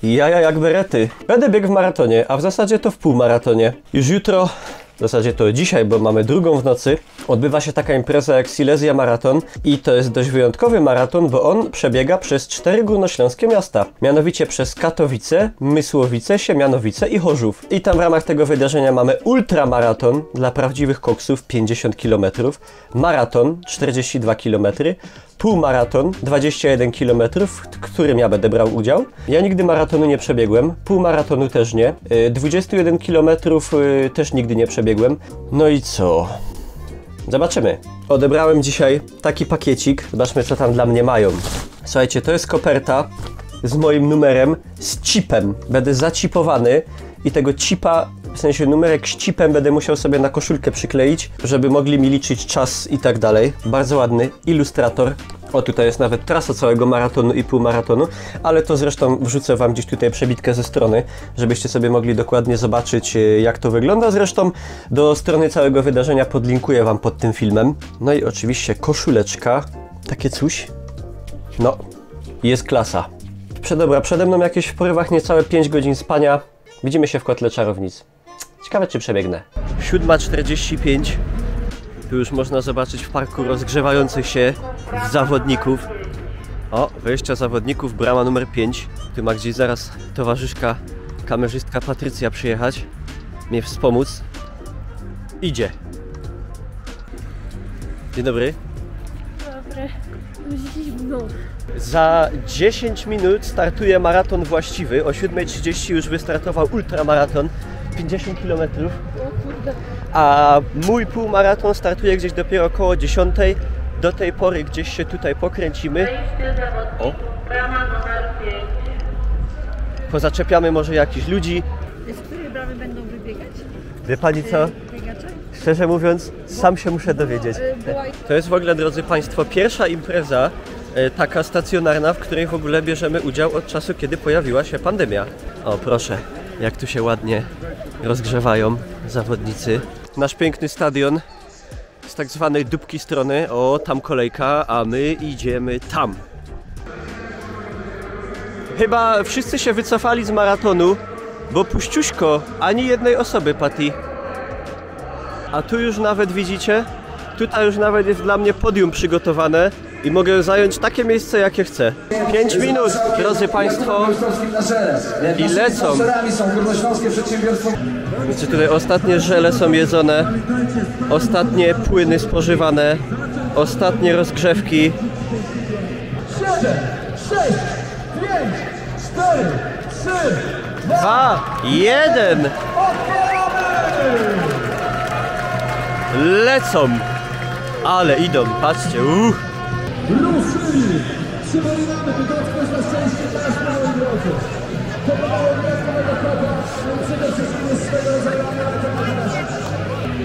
Jaja jak berety. Będę biegł w maratonie, a w zasadzie to w półmaratonie. Już jutro, w zasadzie to dzisiaj, bo mamy 2 w nocy, odbywa się taka impreza jak Silesia Maraton i to jest dość wyjątkowy maraton, bo on przebiega przez 4 górnośląskie miasta. Mianowicie przez Katowice, Mysłowice, Siemianowice i Chorzów. I tam w ramach tego wydarzenia mamy ultramaraton dla prawdziwych koksów 50 km, maraton 42 km, półmaraton 21 km, w którym ja będę brał udział. Ja nigdy maratonu nie przebiegłem, półmaratonu też nie, 21 km też nigdy nie przebiegłem. No i co? Zobaczymy. Odebrałem dzisiaj taki pakiecik, zobaczmy co tam dla mnie mają. Słuchajcie, to jest koperta z moim numerem, z chipem. Będę zacipowany i tego chipa, w sensie numerek z chipem będę musiał sobie na koszulkę przykleić, żeby mogli mi liczyć czas i tak dalej. Bardzo ładny ilustrator. O, tutaj jest nawet trasa całego maratonu i półmaratonu, ale to zresztą wrzucę wam gdzieś tutaj przebitkę ze strony, żebyście sobie mogli dokładnie zobaczyć, jak to wygląda. Zresztą do strony całego wydarzenia podlinkuję wam pod tym filmem. No i oczywiście koszuleczka, takie coś. No, jest klasa. Dobra, przede mną jakieś w porywach niecałe 5 godzin spania. Widzimy się w kotle czarownic. Ciekawe, czy przebiegnę. 7:45. Tu już można zobaczyć w parku rozgrzewających się zawodników. O, wejścia zawodników, brama numer 5. Tu ma gdzieś zaraz towarzyszka, kamerzystka Patrycja przyjechać, mnie wspomóc. Idzie. Dzień dobry. Dobry. Zimno. Za 10 minut startuje maraton właściwy. O 7:30 już wystartował ultramaraton 50 km. O kurde. A mój półmaraton startuje gdzieś dopiero około 10. Do tej pory gdzieś się tutaj pokręcimy. O. Pozaczepiamy może jakichś ludzi. Z której bramy będą wybiegać? Wie pani co? Biegacze? Szczerze mówiąc, sam się muszę dowiedzieć. To jest w ogóle, drodzy państwo, pierwsza impreza taka stacjonarna, w której w ogóle bierzemy udział od czasu, kiedy pojawiła się pandemia. O, proszę, jak tu się ładnie rozgrzewają zawodnicy. Nasz piękny stadion z tak zwanej dupki strony. O, tam kolejka, a my idziemy tam. Chyba wszyscy się wycofali z maratonu, bo puściuśko, ani jednej osoby, Patty. A tu już nawet widzicie, tutaj już nawet jest dla mnie podium przygotowane i mogę zająć takie miejsce, jakie chcę. 5 minut, drodzy państwo, i lecą. Wiecie, tutaj ostatnie żele są jedzone, ostatnie płyny spożywane, ostatnie rozgrzewki. 7, 6, 5, 4, 3, 2, 1. Lecą! Ale idą, patrzcie, ruszyli! Przypominamy, tylko ktoś na szczęście teraz na mojej drodze. To było wielkiego kopa, przede wszystkim jest swego rodzaju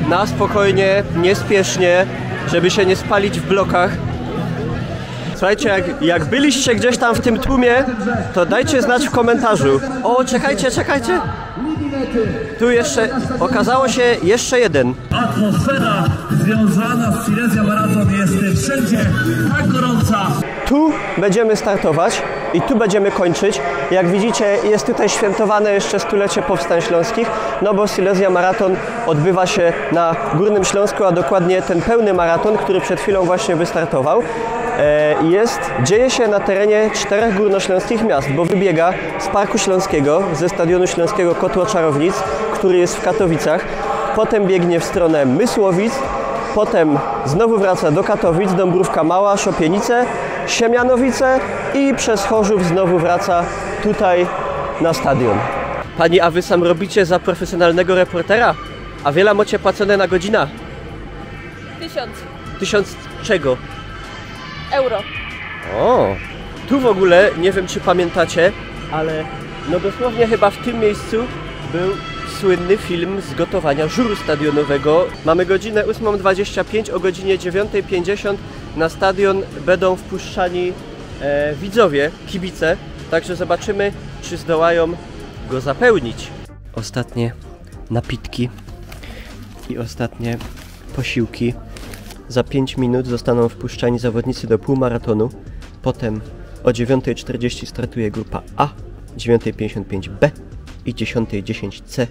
na spokojnie, niespiesznie, żeby się nie spalić w blokach. Słuchajcie, jak byliście gdzieś tam w tym tłumie, to dajcie znać w komentarzu. O, czekajcie, czekajcie! Tu jeszcze, okazało się jeszcze jeden. Atmosfera związana z Silesia Maraton jest wszędzie tak gorąca. Tu będziemy startować i tu będziemy kończyć. Jak widzicie, jest tutaj świętowane jeszcze stulecie Powstań Śląskich, no bo Silesia Maraton odbywa się na Górnym Śląsku, a dokładnie ten pełny maraton, który przed chwilą właśnie wystartował, dzieje się na terenie 4 górnośląskich miast, bo wybiega z Parku Śląskiego, ze Stadionu Śląskiego Kotło Czarownic, który jest w Katowicach, potem biegnie w stronę Mysłowic, potem znowu wraca do Katowic, Dąbrówka Mała, Szopienice, Siemianowice i przez Chorzów znowu wraca tutaj na stadion. Pani, a wy sam robicie za profesjonalnego reportera? A wiele macie płacone na godzinę? 1000 1000 czego? euro. O, tu w ogóle, nie wiem czy pamiętacie, ale no dosłownie chyba w tym miejscu był słynny film z gotowania żuru stadionowego. Mamy godzinę 8:25, o godzinie 9:50 na stadion będą wpuszczani widzowie, kibice, także zobaczymy, czy zdołają go zapełnić. Ostatnie napitki i ostatnie posiłki. Za 5 minut zostaną wpuszczani zawodnicy do półmaratonu. Potem o 9:40 startuje grupa A, 9:55B i 10:10C,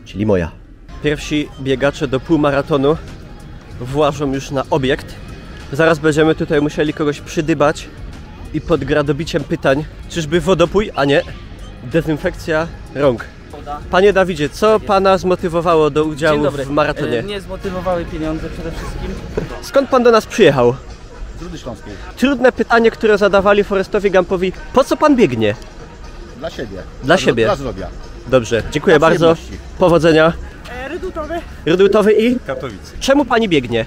czyli moja. Pierwsi biegacze do półmaratonu włażą już na obiekt. Zaraz będziemy tutaj musieli kogoś przydybać i pod gradobiciem pytań, czyżby wodopój, a nie dezynfekcja rąk. Panie Dawidzie, co pana zmotywowało do udziału w maratonie? Mnie zmotywowały pieniądze przede wszystkim. Skąd pan do nas przyjechał? Z Rudy Śląskiej. Trudne pytanie, które zadawali Forestowi Gumpowi. Po co pan biegnie? Dla siebie. Dla siebie. Dla zdrowia. Dobrze, dziękuję Dla bardzo. przyjemności. Powodzenia. Redutowy. Redutowy i? Katowice. Czemu pani biegnie?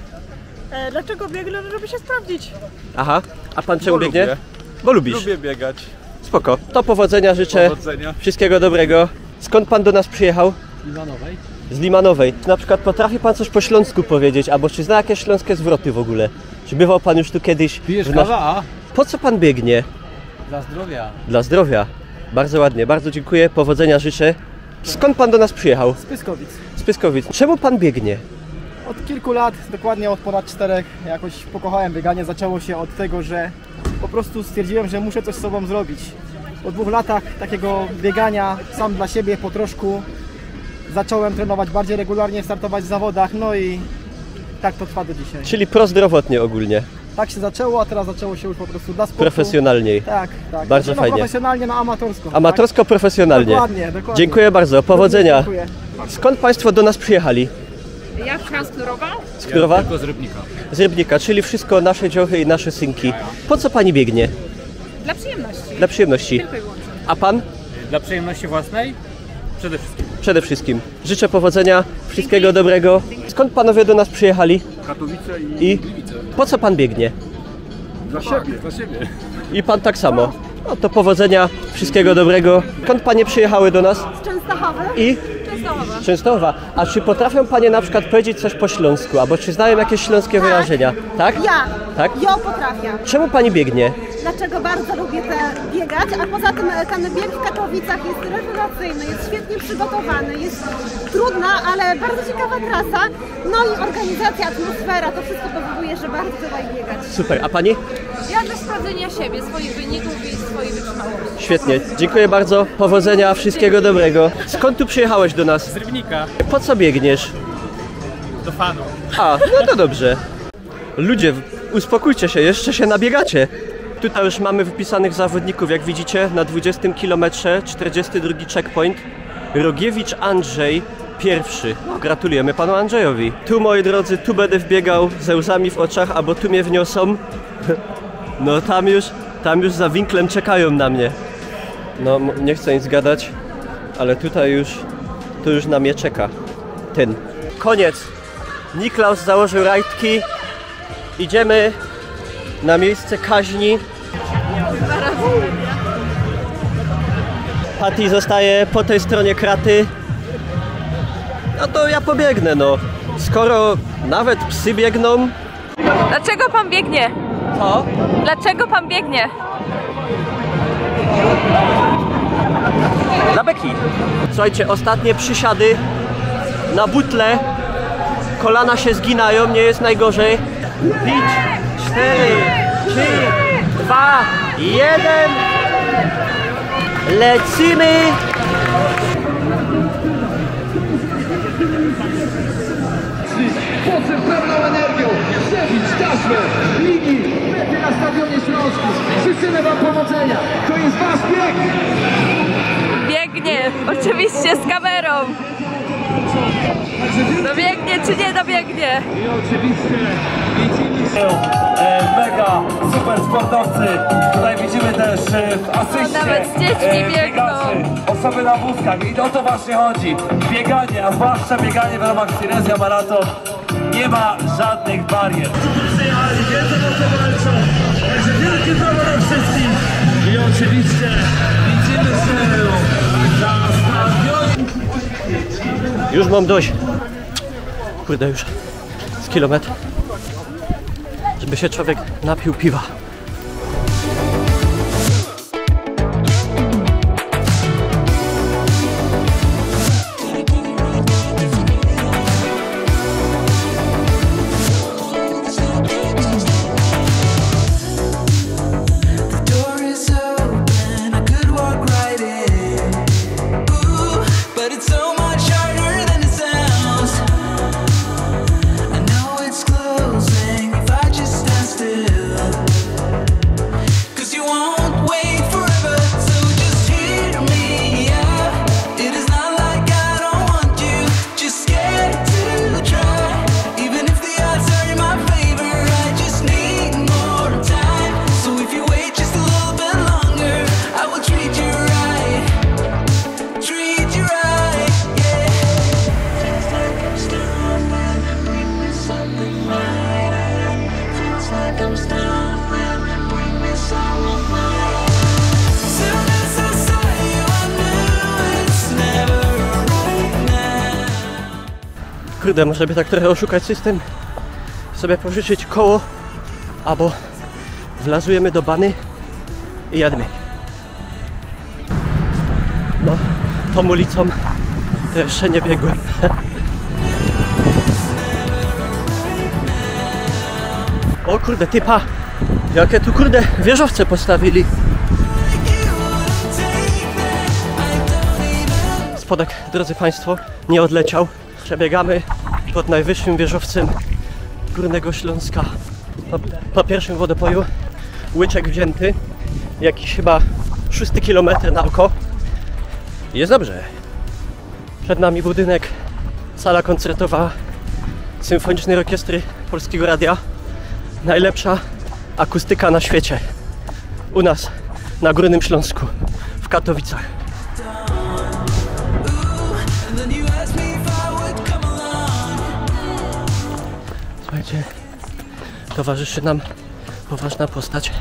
Dlaczego biegnę? Żeby się sprawdzić. Aha, a pan czemu biegnie? lubię. Bo lubisz. Lubię biegać. Spoko. To powodzenia życzę. Powodzenia. Wszystkiego dobrego. Skąd pan do nas przyjechał? Z Limanowej. Z Limanowej. Czy na przykład potrafi pan coś po śląsku powiedzieć, albo czy zna jakieś śląskie zwroty w ogóle? Czy bywał pan już tu kiedyś? Pijesz w kawa, a? Po co pan biegnie? Dla zdrowia. Dla zdrowia. Bardzo ładnie, bardzo dziękuję, powodzenia życzę. Skąd pan do nas przyjechał? Z Pyskowic. Z Pyskowic. Czemu pan biegnie? Od kilku lat, dokładnie od ponad 4, jakoś pokochałem bieganie. Zaczęło się od tego, że po prostu stwierdziłem, że muszę coś z sobą zrobić. Po 2 latach takiego biegania sam dla siebie po troszku zacząłem trenować bardziej regularnie, startować w zawodach, no i tak to trwa do dzisiaj. Czyli prozdrowotnie ogólnie, Tak się zaczęło, a teraz zaczęło się już po prostu dla sportu. profesjonalniej. Tak, tak. Bardzo Znaczy, fajnie. profesjonalnie, amatorsko. Amatorsko, profesjonalnie. Dokładnie, dokładnie. Dziękuję bardzo, powodzenia. Dziękuję. Skąd państwo do nas przyjechali? Ja z Knurowa. Z Knurowa? Tylko z Rybnika. Z Rybnika, czyli wszystko nasze dziochy i nasze synki. Po co pani biegnie? Dla przyjemności. Dla przyjemności. Tylko i wyłącznie. A pan? Dla przyjemności własnej? Przede wszystkim. Przede wszystkim. Życzę powodzenia, wszystkiego dobrego. Skąd panowie do nas przyjechali? Katowice I po co pan biegnie? dla siebie. Dla siebie. I pan tak samo. No to powodzenia, wszystkiego dobrego. Skąd panie przyjechały do nas? Częstochowy. I? Częstochowa. Częstochowa. A czy potrafią panie na przykład powiedzieć coś po śląsku? Albo czy znają jakieś śląskie wyrażenia? Tak? Ja. Tak? Ja potrafię. Czemu pani biegnie? Dlaczego bardzo lubię biegać, a poza tym ten bieg w Katowicach jest rewelacyjny, jest świetnie przygotowany, jest trudna, ale bardzo ciekawa trasa. No i organizacja, atmosfera, to wszystko powoduje, że bardzo tutaj biegać. Super. A pani? Ja dla sprawdzenia siebie, swoich wyników i swojej wytrzymałości. Świetnie. Dziękuję bardzo. Powodzenia, wszystkiego dobrego. Skąd tu przyjechałeś do nas? Z Rybnika. Po co biegniesz? Do fanu. A, no to dobrze. Ludzie, uspokójcie się, jeszcze się nabiegacie. Tutaj już mamy wypisanych zawodników, jak widzicie, na 20 kilometrze, 42 checkpoint. Rogiewicz Andrzej pierwszy. Gratulujemy panu Andrzejowi. Tu, moi drodzy, tu będę wbiegał ze łzami w oczach, albo tu mnie wniosą. No tam już za winklem czekają na mnie. No, nie chcę nic gadać, ale tutaj już na mnie czeka ten. Koniec. Niklaus założył rajtki. Idziemy na miejsce kaźni. Patty zostaje po tej stronie kraty. No to ja pobiegnę, no. Skoro nawet psy biegną. Dlaczego pan biegnie? Co? Dlaczego pan biegnie? Dla beki. Słuchajcie, ostatnie przysiady na butle. Kolana się zginają, nie jest najgorzej. 5, 4, 3, 2, 1. Lecimy! Potem pełną energią przebić taśmę linii mety na Stadionie Śląskim. Życzymy wam powodzenia. To jest wasz bieg. Biegnie, oczywiście z kamerą. Dobiegnie czy nie dobiegnie? I oczywiście widzimy Mega, super sportowcy. Tutaj widzimy też w asyście Nawet z dziećmi biegną. osoby na wózkach i o to właśnie chodzi. Bieganie, a zwłaszcza bieganie w ramach Silesia Marathon nie ma żadnych barier. przyjechali, wiedzą o co walczą. Także wielkie brawo dla wszystkich. I oczywiście widzimy się na stadionie. Już mam dość. Kurde, już z kilometr. Żeby się człowiek napił piwa. Door is open, I could walk right in. Kurde, może by tak trochę oszukać system, sobie pożyczyć koło, albo wlazujemy do bany i jademy. No, tą ulicą to jeszcze nie biegłem. O kurde, typa! Jakie tu kurde wieżowce postawili. Spodek, drodzy Państwo, nie odleciał. Przebiegamy pod najwyższym wieżowcem Górnego Śląska. Po pierwszym wodopoju łyczek wzięty, jakiś chyba 6 km na oko. Jest dobrze. Przed nami budynek, sala koncertowa Symfonicznej Orkiestry Polskiego Radia. Najlepsza akustyka na świecie. U nas, na Górnym Śląsku, w Katowicach. Słuchajcie, towarzyszy nam poważna postać.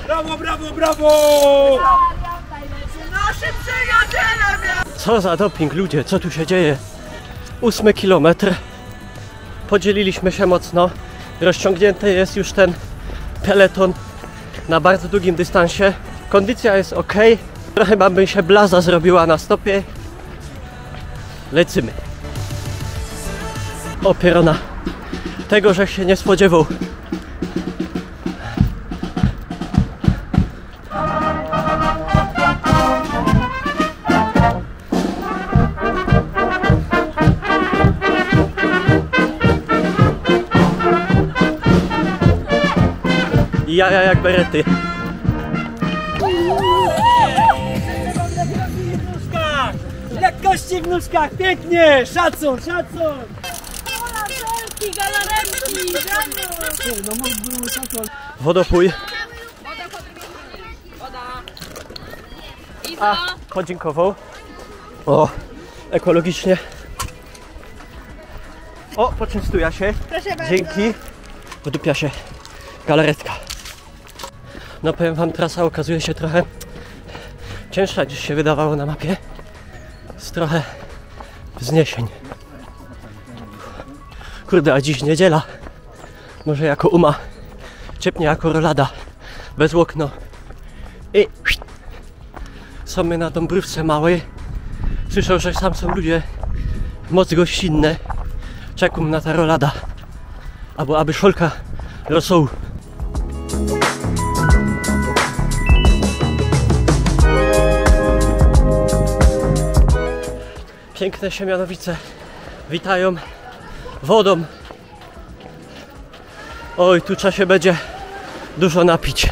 Brawo, brawo, brawo! Co za doping, ludzie, co tu się dzieje? 8 kilometr. Podzieliliśmy się mocno. Rozciągnięty jest już ten peleton na bardzo długim dystansie. Kondycja jest ok. Trochę by się blaza zrobiła na stopie. Lecimy. O, pierona. Tego, że się nie spodziewał. Jaja jak berety. Lekkości w nóżkach, pięknie! Szacun, szacun! Wodopój. A, podziękował. O, ekologicznie. O, poczęstuja się. Dzięki. Wydupia się galaretka. No powiem wam, trasa okazuje się trochę cięższa niż się wydawało na mapie. Jest trochę wzniesień. Kurde, a dziś niedziela. Może jako Uma ciepnie jako rolada. Bez łokno. I są my na Dąbrówce Małej. Słyszał, że tam są ludzie moc gościnne. Czekam na ta rolada. Albo aby szolka rosołu. Piękne Siemianowice witają wodą. Oj, tu trzeba się będzie dużo napić.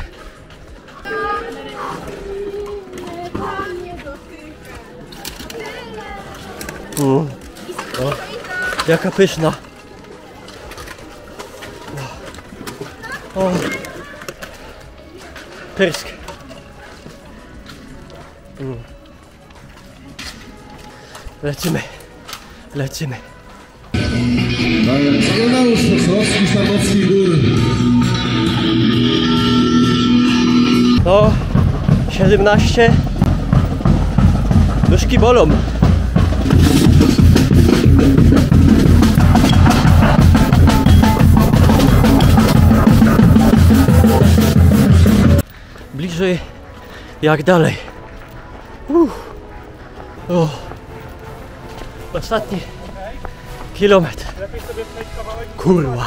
O, jaka pyszna. O, pyrsk. Lecimy, lecimy. Juliusz Sosnowski, Samocki Gór. No, 17. Nóżki bolą. Bliżej jak dalej. Ostatni kilometr. Kurwa.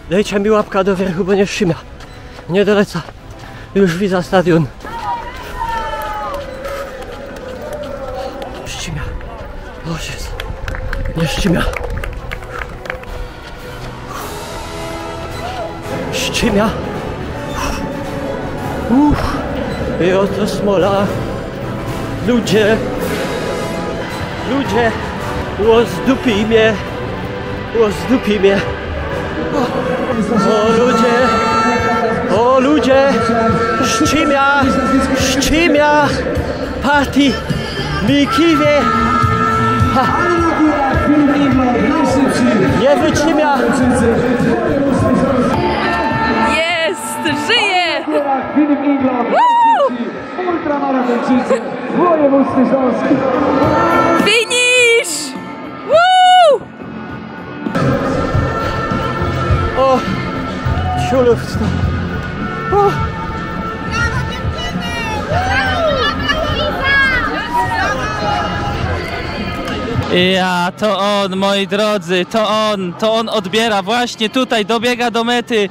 Dajcie mi łapka do wierchu, bo nie szymia. Nie doleca. Już widzę stadion. Ścimia. O Jezu. Nie ścimia. Ścimia. I oto smola. Ludzie. Ludzie. Łozdupij mnie. Łozdupij mnie. O ludzie. O ludzie. Ścimia. Ścimia. Party. Mikiwie. Nie wytrzymia. żyje! Filip Inglot, ultramaratończycy w województwie śląskim. Finish! Woo! O! Ciulów. O! Ja, to on, moi drodzy, to on odbiera właśnie tutaj, dobiega do mety.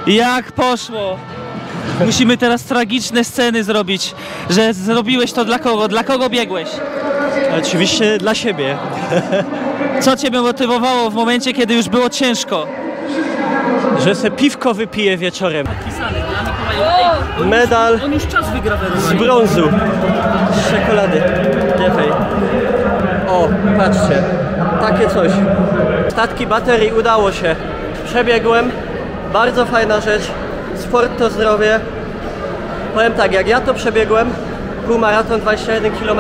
Jak poszło? Musimy teraz tragiczne sceny zrobić, że zrobiłeś to dla kogo? Dla kogo biegłeś? Oczywiście dla siebie. Co ciebie motywowało w momencie, kiedy już było ciężko? Że se piwko wypiję wieczorem. Medal On już czas wygra z brązu. Z czekolady. Lewej. O, patrzcie. Takie coś. Statki baterii udało się. Przebiegłem. Bardzo fajna rzecz. Sport to zdrowie. Powiem tak, jak ja to przebiegłem, półmaraton 21 km,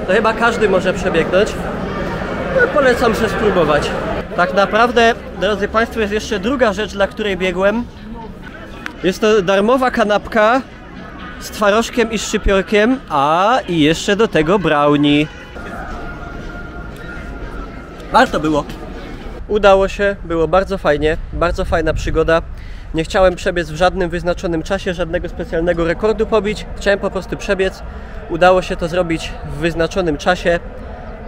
to chyba każdy może przebiegnąć. No, polecam się spróbować. Tak naprawdę, drodzy Państwo, jest jeszcze druga rzecz, dla której biegłem. Jest to darmowa kanapka z twarożkiem i szczypiorkiem, i jeszcze do tego brownie. Warto było. Udało się, było bardzo fajnie, bardzo fajna przygoda. Nie chciałem przebiec w żadnym wyznaczonym czasie, żadnego specjalnego rekordu pobić. Chciałem po prostu przebiec. Udało się to zrobić w wyznaczonym czasie.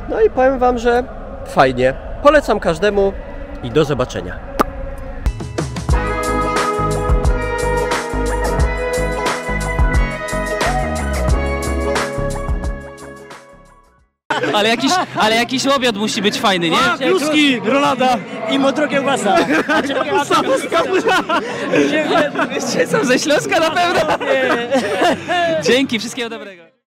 No i powiem Wam, że fajnie. Polecam każdemu i do zobaczenia. Ale jakiś obiad musi być fajny, nie? Kluski, rolada i motro kiełbasa. Są ze Śląska na pewno? Dzięki, wszystkiego dobrego.